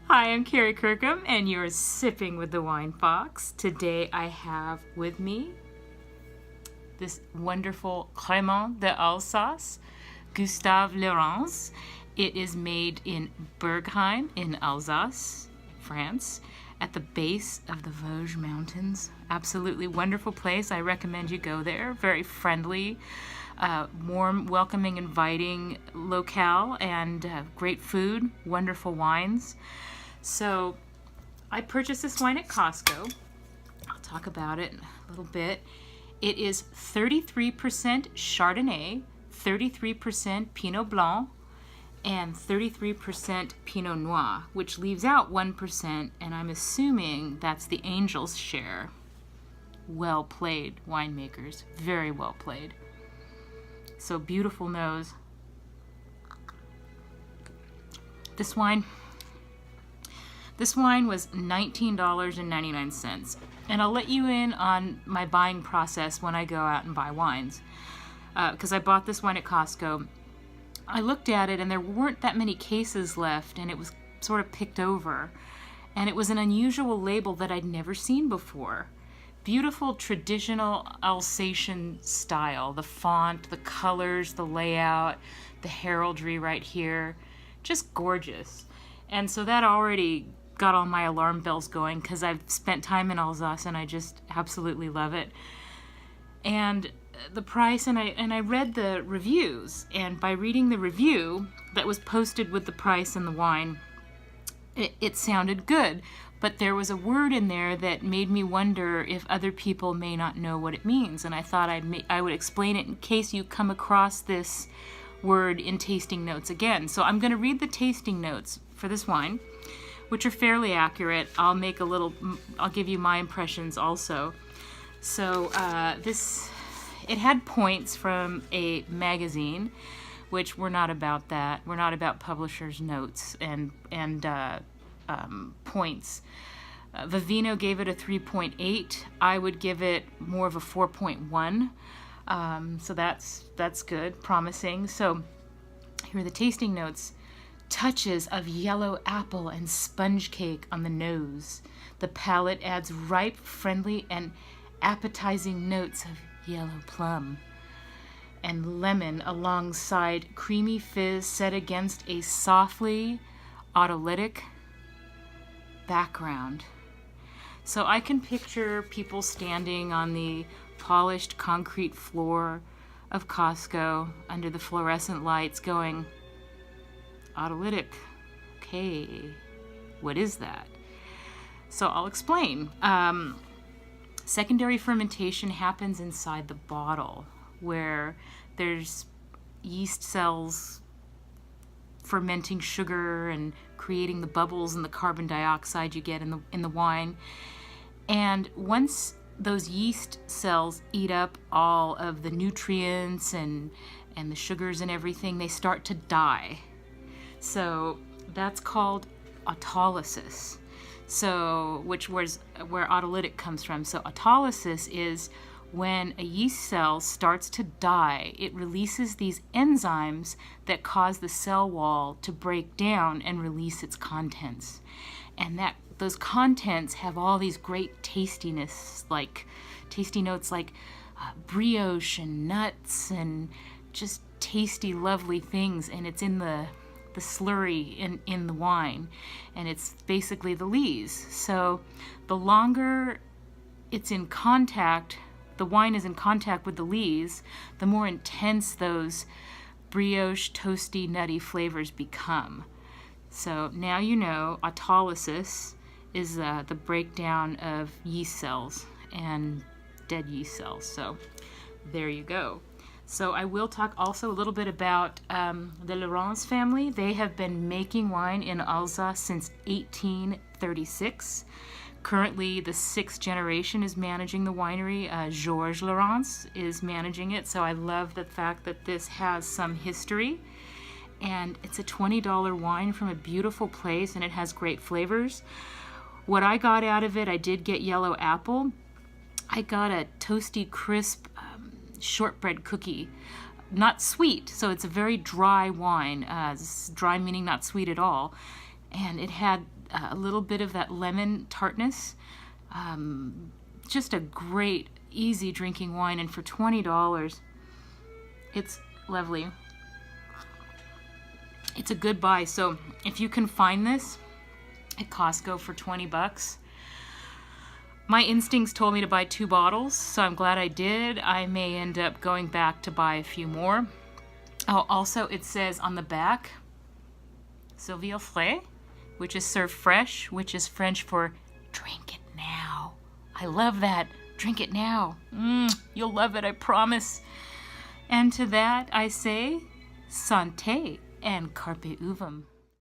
Hi, I'm Kerry Kirkham, and you're sipping with the Wine Fox. Today I have with me this wonderful Crémant de Alsace, Gustave Lorentz. It is made in Kirkham in Alsace, France, at the base of the Vosges Mountains. Absolutely wonderful place. I recommend you go there. Very friendly, warm, welcoming, inviting locale, and great food, wonderful wines. So I purchased this wine at Costco. I'll talk about it in a little bit. It is 33% Chardonnay, 33% Pinot Blanc, and 33% Pinot Noir, which leaves out 1%, and I'm assuming that's the Angel's share. Well played, winemakers. Very well played. So beautiful nose. This wine was $19.99, and I'll let you in on my buying process when I go out and buy wines, because I bought this wine at Costco. I looked at it and there weren't that many cases left, and it was sort of picked over, and it was an unusual label that I'd never seen before. Beautiful traditional Alsatian style, the font, the colors, the layout, the heraldry right here, just gorgeous. And so that already got all my alarm bells going, because I've spent time in Alsace and I just absolutely love it. And the price, and I read the reviews, and by reading the review that was posted with the price and the wine, it sounded good, but there was a word in there that made me wonder if other people may not know what it means, and I thought I would explain it in case you come across this word in tasting notes again. So I'm going to read the tasting notes for this wine, which are fairly accurate. I'll give you my impressions also. So it had points from a magazine, which we're not about that. We're not about publishers' notes and points. Vivino gave it a 3.8. I would give it more of a 4.1. So that's good, promising. So here are the tasting notes. Touches of yellow apple and sponge cake on the nose. The palate adds ripe, friendly, and appetizing notes of yellow plum and lemon alongside creamy fizz set against a softly autolytic background. So I can picture people standing on the polished concrete floor of Costco under the fluorescent lights going, autolytic, okay, what is that? So I'll explain. Secondary fermentation happens inside the bottle, where there's yeast cells fermenting sugar and creating the bubbles and the carbon dioxide you get in the wine. And once those yeast cells eat up all of the nutrients and the sugars and everything, they start to die. So that's called autolysis. So, which was where autolytic comes from. So autolysis is when a yeast cell starts to die, it releases these enzymes that cause the cell wall to break down and release its contents. And those contents have all these great tasty notes like brioche and nuts and just tasty, lovely things. And it's in the slurry in the wine, and it's basically the lees. So the longer it's in contact, the wine is in contact with the lees, the more intense those brioche, toasty, nutty flavors become. So now you know autolysis is the breakdown of yeast cells and dead yeast cells. So there you go. So I will talk also a little bit about the Lorentz family. They have been making wine in Alsace since 1836. Currently, the 6th generation is managing the winery. Georges Lorentz is managing it, so I love the fact that this has some history. And it's a $20 wine from a beautiful place, and it has great flavors. What I got out of it, I did get yellow apple. I got a toasty, crisp shortbread cookie, not sweet, so it's a very dry wine. Dry meaning not sweet at all. and it had a little bit of that lemon tartness. Just a great, easy drinking wine, and for $20, it's lovely. It's a good buy. So if you can find this at Costco for 20 bucks, my instincts told me to buy 2 bottles, so I'm glad I did. I may end up going back to buy a few more. Oh, also it says on the back, Servir frais, which is serve fresh, which is French for drink it now. I love that. Drink it now. You'll love it, I promise. And to that I say, santé and carpe uvum.